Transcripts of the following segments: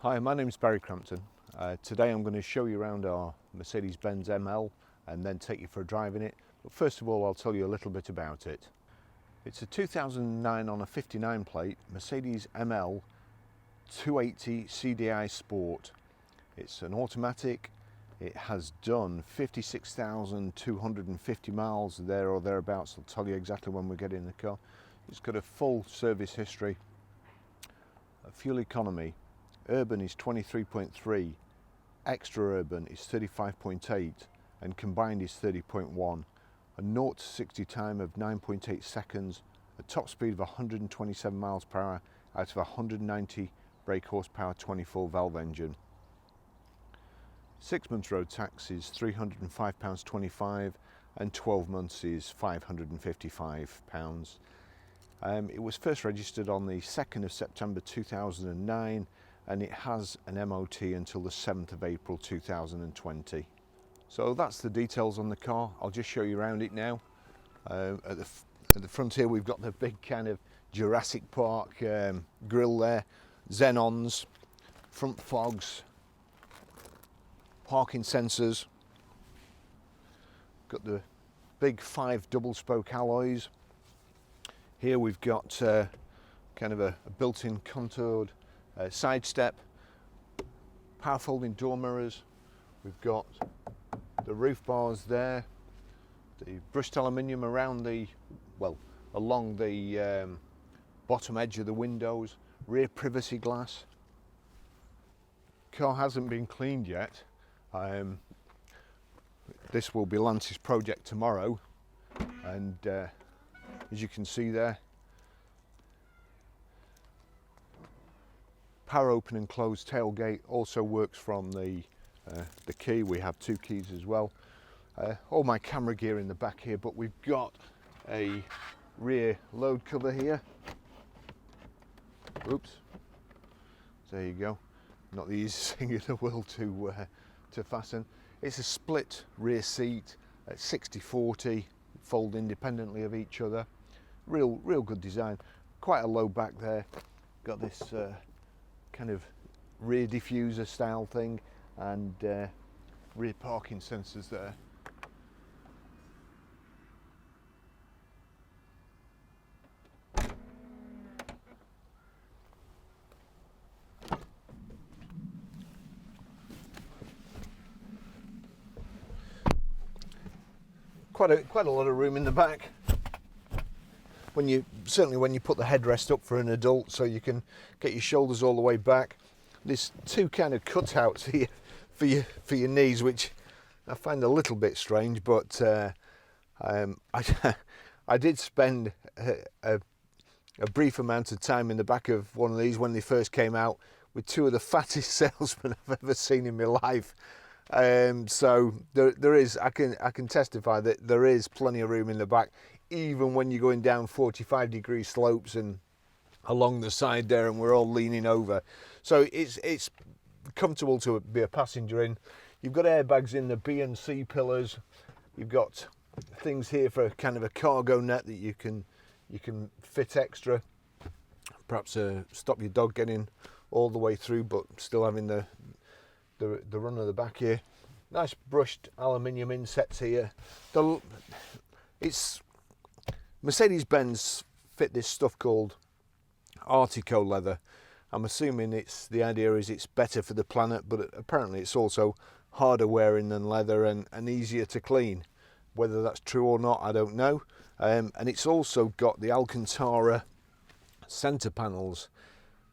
Hi, my name is Barry Crampton. Today I'm going to show you around our Mercedes-Benz ML and then take you for a drive in it. But first of all, I'll tell you a little bit about it. It's a 2009 on a 59 plate Mercedes ML280 CDI Sport. It's an automatic. It has done 56,250 miles there or thereabouts. I'll tell you exactly when we get in the car. It's got a full service history. Fuel economy. Urban is 23.3, extra urban is 35.8, and combined is 30.1. A 0 to 60 time of 9.8 seconds, a top speed of 127 miles per hour out of a 190 brake horsepower 24 valve engine. 6 months road tax is £305.25 and 12 months is £555. It was first registered on the 2nd of September 2009 and it has an MOT until the 7th of April 2020. So that's the details on the car. I'll just show you around it now. At the front here we've got the big kind of Jurassic Park grille there, xenons, front fogs, parking sensors, got the big 5 double spoke alloys. Here we've got kind of a built-in contoured side step, power folding door mirrors. We've got the roof bars there, the brushed aluminium around along the bottom edge of the windows, rear privacy glass. Car hasn't been cleaned yet. This will be Lance's project tomorrow, and as you can see there, power open and close tailgate also works from the key. We have 2 keys as well. All my camera gear in the back here, but we've got a rear load cover here. Oops, there you go. Not the easiest thing in the world to fasten. It's a split rear seat at 60/40, fold independently of each other. Real good design. Quite a low back there. Got this kind of rear diffuser style thing and rear parking sensors there. Quite a lot of room in the back. Certainly when you put the headrest up for an adult, so you can get your shoulders all the way back. There's 2 kind of cutouts here for your knees, which I find a little bit strange, but I did spend a brief amount of time in the back of one of these when they first came out with 2 of the fattest salesmen I've ever seen in my life. So there is, I can testify that there is plenty of room in the back, even when you're going down 45-degree slopes and along the side there, and we're all leaning over. So it's comfortable to be a passenger in. You've got airbags in the B and C pillars. You've got things here for kind of a cargo net that you can fit extra. Perhaps stop your dog getting all the way through, but still having the run of the back here. Nice brushed aluminium insets here. It's Mercedes-Benz fit this stuff called Artico leather. I'm assuming the idea is it's better for the planet, but apparently it's also harder wearing than leather and easier to clean. Whether that's true or not, I don't know. And it's also got the Alcantara centre panels.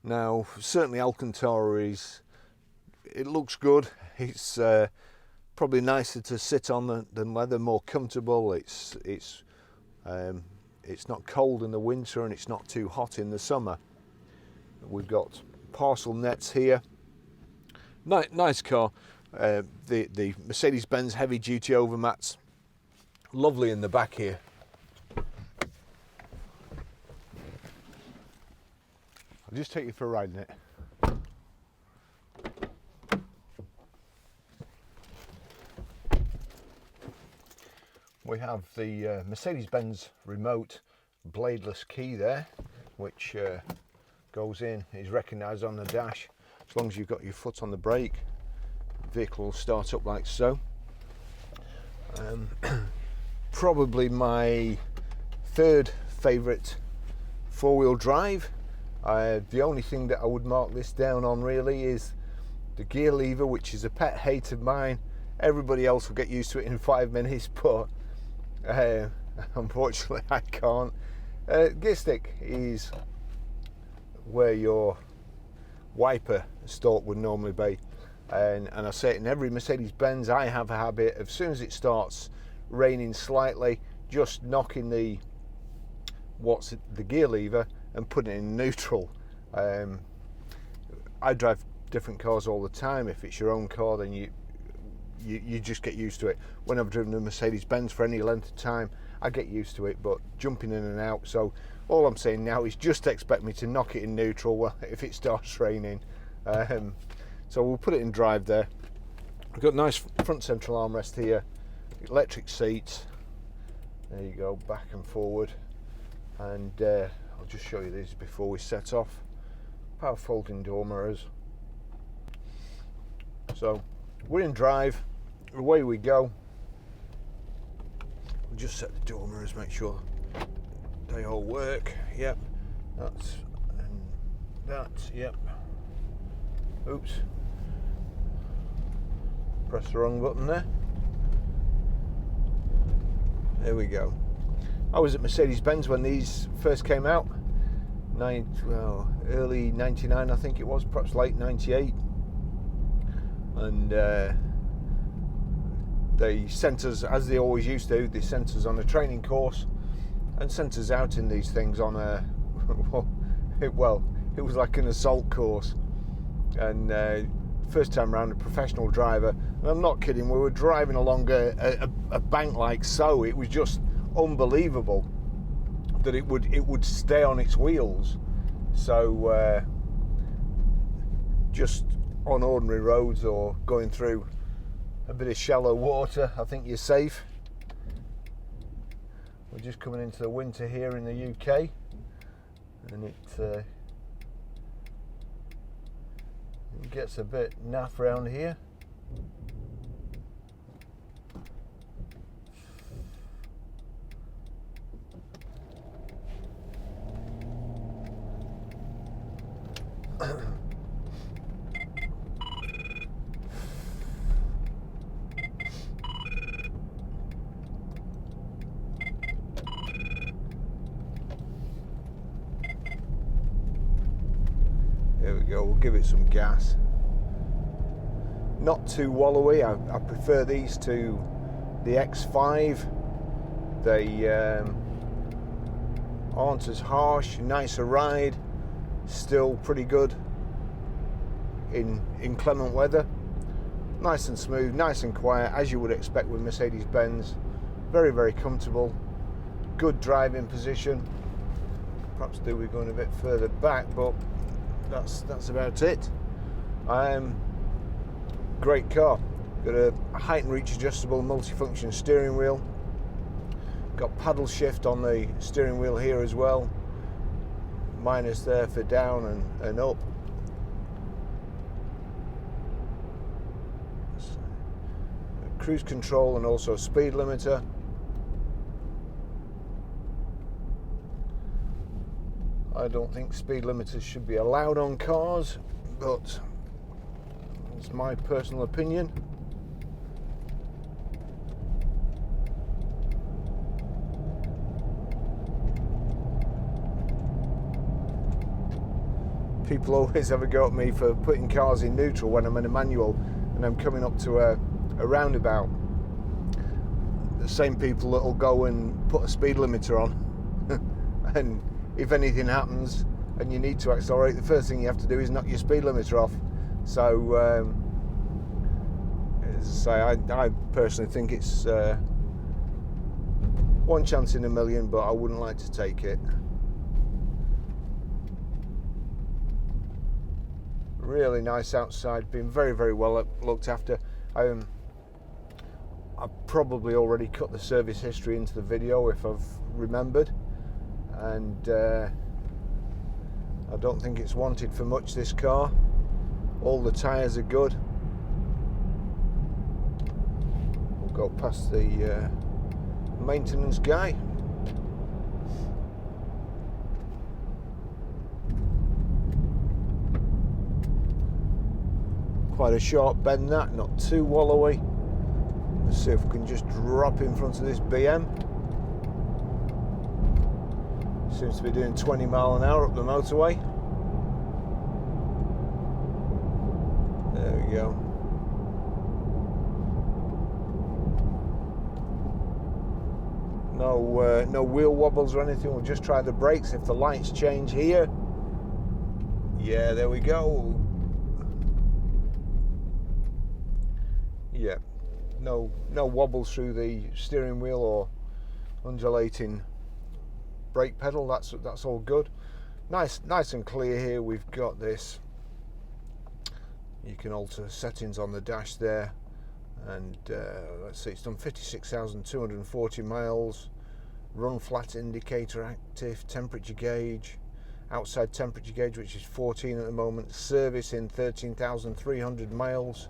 Now, certainly Alcantara it looks good. It's probably nicer to sit on than leather, more comfortable. It's not cold in the winter and it's not too hot in the summer. We've got Parcel Nets here. Nice car. The Mercedes-Benz heavy duty overmats. Lovely in the back here. I'll just take you for a ride in it. We have the Mercedes-Benz remote bladeless key there, which goes in, is recognised on the dash. as long as you've got your foot on the brake, the vehicle will start up like so. Probably my third favourite four-wheel drive. The only thing that I would mark this down on really is the gear lever, which is a pet hate of mine. Everybody else will get used to it in 5 minutes, but unfortunately I can't. Gear stick is where your wiper stalk would normally be, and I say it in every Mercedes-Benz. I have a habit of, as soon as it starts raining slightly, just knocking the gear lever and putting it in neutral. I drive different cars all the time. If it's your own car, then you just get used to it. When I've driven a Mercedes-Benz for any length of time, I get used to it, but jumping in and out. So all I'm saying now is just expect me to knock it in neutral if it starts raining. So we'll put it in drive there. We've got nice front central armrest here, electric seats. There you go, back and forward. And I'll just show you these before we set off. Power folding door mirrors. So we're in drive, away we go. We'll just set the door mirrors, make sure they all work. Yep, that's, and that, yep. Oops, press the wrong button there. There we go. I was at Mercedes-Benz when these first came out. Early 99 I think it was, perhaps late 98. And they sent us, as they always used to, they sent us on a training course and sent us out in these things on a, well, it was like an assault course. And first time round, a professional driver, and I'm not kidding, we were driving along a bank like so. It was just unbelievable that it would stay on its wheels. So just on ordinary roads or going through a bit of shallow water, I think you're safe. We're just coming into the winter here in the UK, and it gets a bit naff around here. There we go, we'll give it some gas. Not too wallowy, I prefer these to the X5. They aren't as harsh, nicer ride, still pretty good in inclement weather. Nice and smooth, nice and quiet, as you would expect with Mercedes-Benz. Very, very comfortable, good driving position. Perhaps do we going a bit further back, but that's about it. Great car. Got a height and reach adjustable multifunction steering wheel. Got paddle shift on the steering wheel here as well. Minus there for down and up. Cruise control and also speed limiter. I don't think speed limiters should be allowed on cars, but it's my personal opinion. People always have a go at me for putting cars in neutral when I'm in a manual and I'm coming up to a roundabout. The same people that will go and put a speed limiter on and if anything happens and you need to accelerate, the first thing you have to do is knock your speed limiter off. So as I say, I personally think it's one chance in a million, but I wouldn't like to take it. Really nice outside, been very, very well looked after. I've probably already cut the service history into the video if I've remembered, and I don't think it's wanted for much, this car. All the tyres are good. We'll go past the maintenance guy. Quite a sharp bend, that, not too wallowy. Let's see if we can just drop in front of this BM. Seems to be doing 20 mile an hour up the motorway. There we go. No wheel wobbles or anything. We'll just try the brakes. If the lights change here, yeah, there we go. Yeah, no wobbles through the steering wheel or undulating brake pedal. That's all good. Nice and clear here. We've got this. You can alter settings on the dash there, and let's see, it's done 56,240 miles. Run flat indicator active, temperature gauge, outside temperature gauge, which is 14 at the moment. Service in 13,300 miles.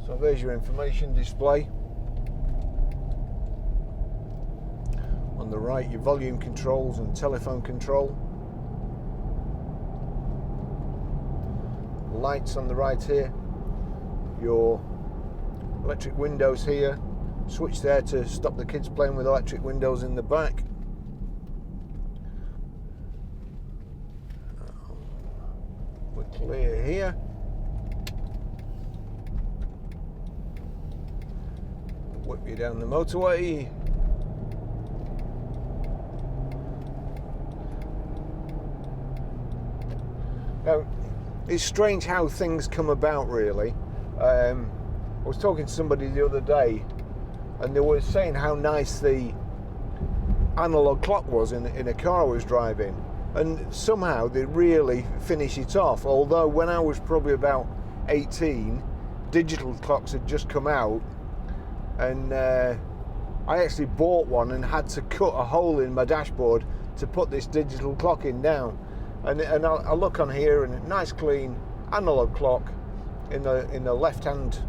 So there's your information display. On the right, your volume controls and telephone control. Lights on the right here. Your electric windows here. Switch there to stop the kids playing with electric windows in the back. We're clear here. Whip you down the motorway. Now, it's strange how things come about, really. I was talking to somebody the other day, and they were saying how nice the analog clock was in a car I was driving, and somehow they really finish it off. Although when I was probably about 18, digital clocks had just come out, and I actually bought one and had to cut a hole in my dashboard to put this digital clock in now. And I look on here, and a nice clean analog clock in the left hand,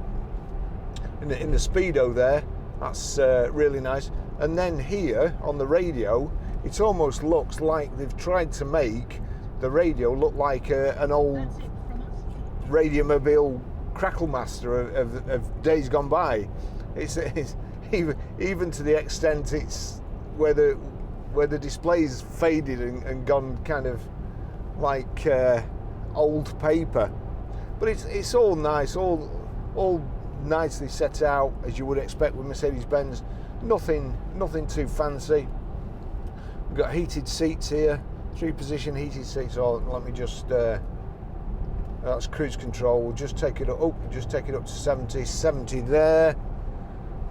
in the speedo there. That's really nice. And then here on the radio, it almost looks like they've tried to make the radio look like an old Radiomobile Crackle-master of days gone by. It's even to the extent it's where the display's faded and gone kind of like old paper. But it's all nice, all nicely set out as you would expect with Mercedes-Benz. Nothing too fancy. We've got heated seats here, 3-position heated seats. So let me just that's cruise control. We'll just take it up. Oh, just take it up to 70 there.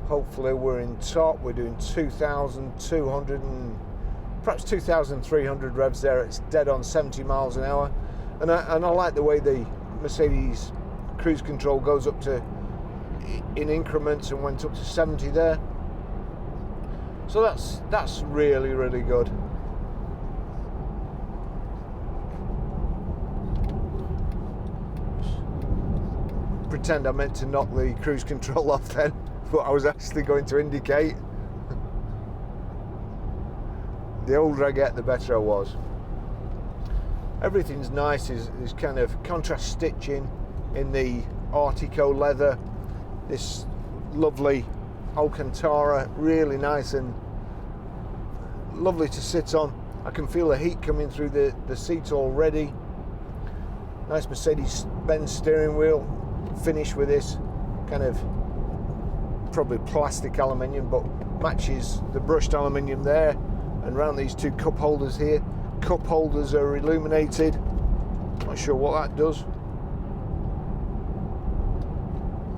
Hopefully we're in top. We're doing 2,200 and perhaps 2,300 revs there. It's dead on 70 miles an hour, and I like the way the Mercedes cruise control goes up to in increments and went up to 70 there. So that's really, really good. Pretend I meant to knock the cruise control off then, but I was actually going to indicate. The older I get, the better I was. Everything's nice. Is kind of contrast stitching in the Artico leather. This lovely Alcantara, really nice and lovely to sit on. I can feel the heat coming through the seat already. Nice Mercedes-Benz steering wheel finish with this kind of probably plastic aluminium, but matches the brushed aluminium there. And around these two cup holders here. Cup holders are illuminated. Not sure what that does.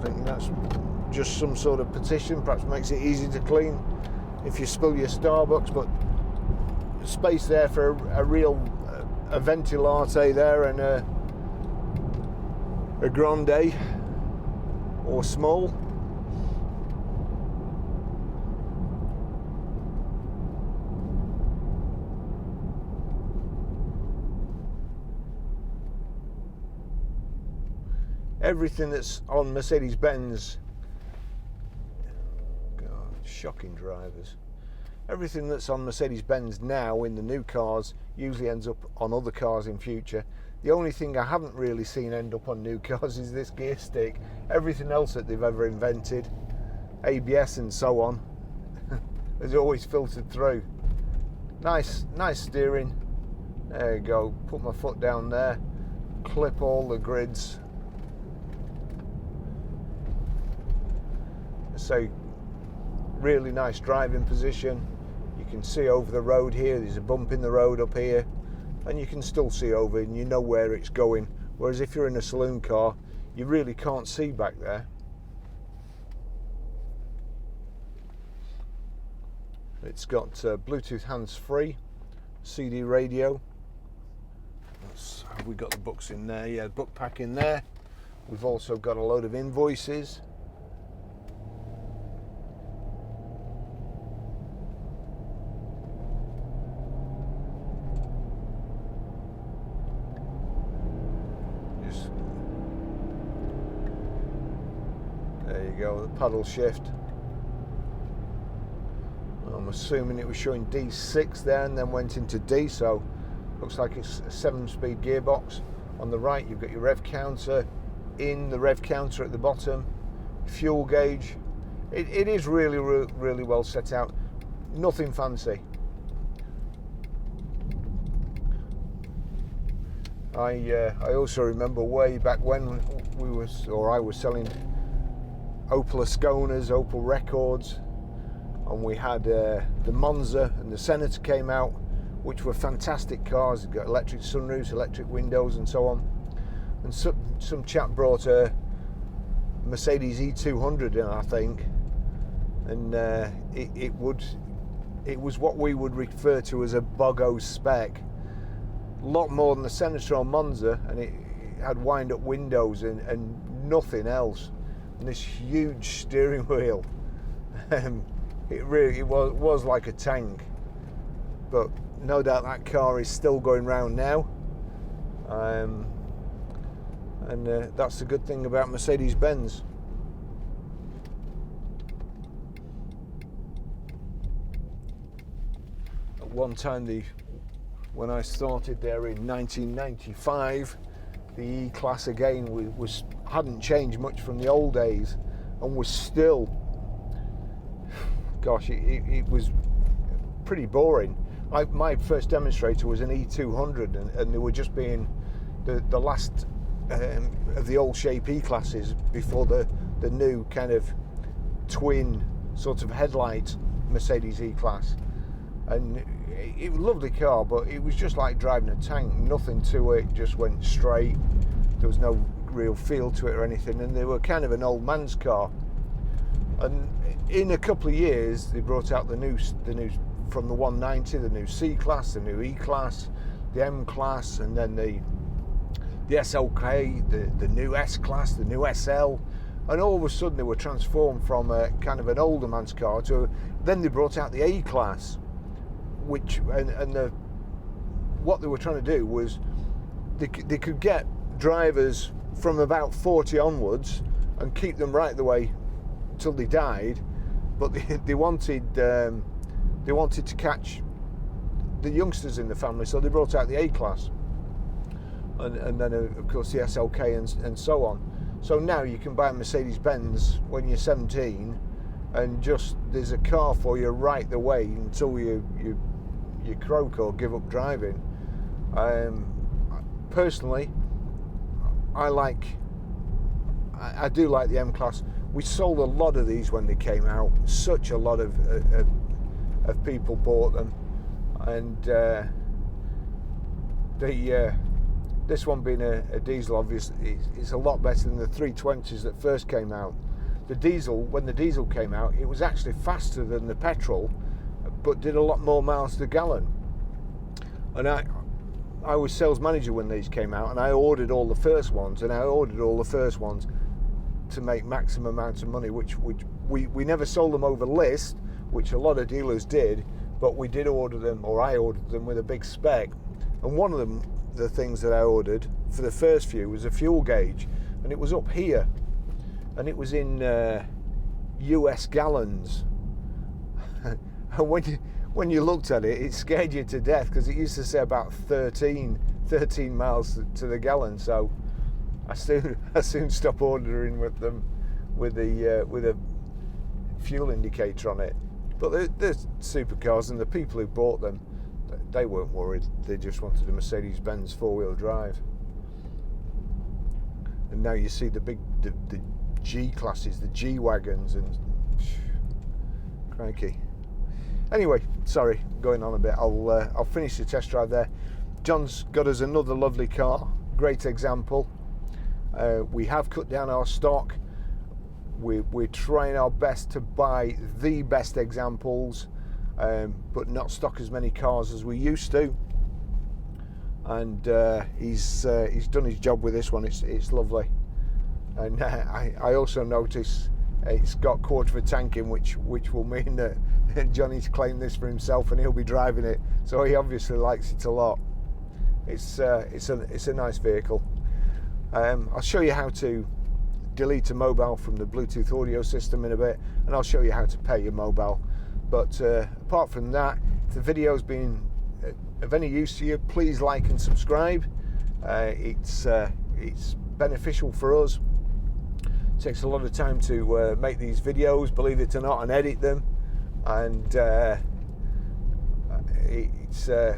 I think that's just some sort of petition. Perhaps makes it easy to clean if you spill your Starbucks. But space there for a real a venti latte there, and a grande or small. everything that's on Mercedes-Benz, God, shocking drivers, everything that's on Mercedes-Benz now in the new cars usually ends up on other cars in future. The only thing I haven't really seen end up on new cars is this gear stick. Everything else that they've ever invented, ABS and so on, has always filtered through. Nice steering. There you go. Put my foot down there. Clip all the grids. So, really nice driving position. You can see over the road here. There's a bump in the road up here, and you can still see over, and you know where it's going. Whereas if you're in a saloon car, you really can't see back there. It's got Bluetooth hands-free, CD radio. Have we got the books in there? Yeah, book pack in there. We've also got a load of invoices. There you go, the paddle shift. I'm assuming it was showing D6 there and then went into D, so looks like it's a 7-speed gearbox. On the right you've got your rev counter, in the rev counter at the bottom, fuel gauge. It is really well set out, nothing fancy. I also remember way back when I was selling Opel Asconas, Opel Records, and we had the Monza and the Senator came out, which were fantastic cars. They've got electric sunroofs, electric windows and so on. And some chap brought a Mercedes E200 in, I think, and it was what we would refer to as a bogo spec. A lot more than the Senator or Monza, and it had wind-up windows and nothing else. And this huge steering wheel. It really was like a tank. But no doubt that car is still going round now. And that's the good thing about Mercedes-Benz. At one time, when I started there in 1995, the E-Class again hadn't changed much from the old days, and was still, gosh, it was pretty boring. My first demonstrator was an E200, and they were just being the last of the old shape E-Classes before the new kind of twin sort of headlight Mercedes E-Class. And it was a lovely car, but it was just like driving a tank. Nothing to it, just went straight. There was no real feel to it or anything, and they were kind of an old man's car. And in a couple of years, they brought out the new from the 190, the new C-Class, the new E-Class, the M-Class, and then the SLK, the new S-Class, the new SL, and all of a sudden they were transformed from a kind of an older man's car to, then they brought out the A-Class, which, what they were trying to do was they could get drivers from about 40 onwards and keep them right the way till they died, but they wanted to catch the youngsters in the family, so they brought out the A-Class, and then of course the SLK and so on. So now you can buy a Mercedes-Benz when you're 17, and just there's a car for you right the way until you croak or give up driving. Personally, I do like the M-Class. We sold a lot of these when they came out. Such a lot of people bought them, and this one being a diesel, obviously, is a lot better than the 320s that first came out. The diesel, when the diesel came out, it was actually faster than the petrol, but did a lot more miles to gallon. And I was sales manager when these came out, and I ordered all the first ones, to make maximum amount of money, which we never sold them over list, which a lot of dealers did, but we did order them, or I ordered them with a big spec. And one of them, the things that I ordered for the first few, was a fuel gauge, and it was up here, and it was in US gallons. And when you looked at it, it scared you to death, because it used to say about 13 miles to the gallon. So I soon stopped ordering with them with a fuel indicator on it. But the supercars and the people who bought them, they weren't worried. They just wanted a Mercedes-Benz four-wheel drive. And now you see the G classes, the G wagons, and crikey. Anyway, sorry, going on a bit. I'll finish the test drive there. John's got us another lovely car. Great example. We have cut down our stock. We're trying our best to buy the best examples, but not stock as many cars as we used to. And he's done his job with this one. It's lovely. And I also notice it's got quarter of a tank in, which will mean that Johnny's claimed this for himself, and he'll be driving it. So he obviously likes it a lot. It's a nice vehicle. I'll show you how to delete a mobile from the Bluetooth audio system in a bit, and I'll show you how to pair your mobile. But apart from that, if the video's been of any use to you, please like and subscribe. It's beneficial for us. It takes a lot of time to make these videos, believe it or not, and edit them. And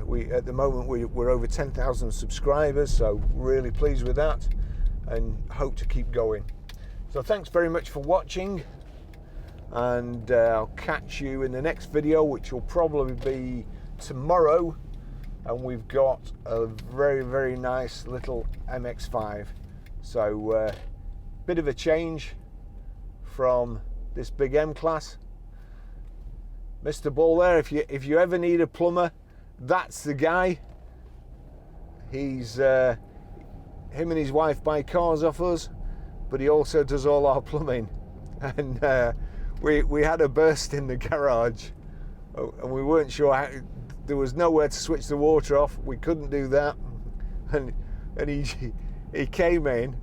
we at the moment we're over 10,000 subscribers, so really pleased with that, and hope to keep going. So thanks very much for watching, and I'll catch you in the next video, which will probably be tomorrow. And we've got a very, very nice little MX-5. So bit of a change from this big M class. Mr. Ball there, if you ever need a plumber, that's the guy. He's him and his wife buy cars off us, but he also does all our plumbing. And we had a burst in the garage, and we weren't sure how. There was nowhere to switch the water off. We couldn't do that, and he came in,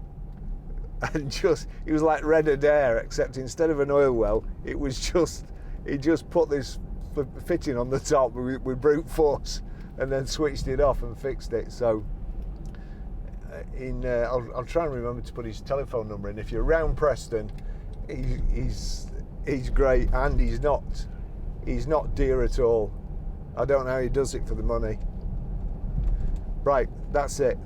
and he was like Red Adair, except instead of an oil well, it was just he just put this fitting on the top with brute force, and then switched it off and fixed it. So I'll try and remember to put his telephone number in. If you're around Preston, he's great, and he's not dear at all. I don't know how he does it for the money. Right, that's it.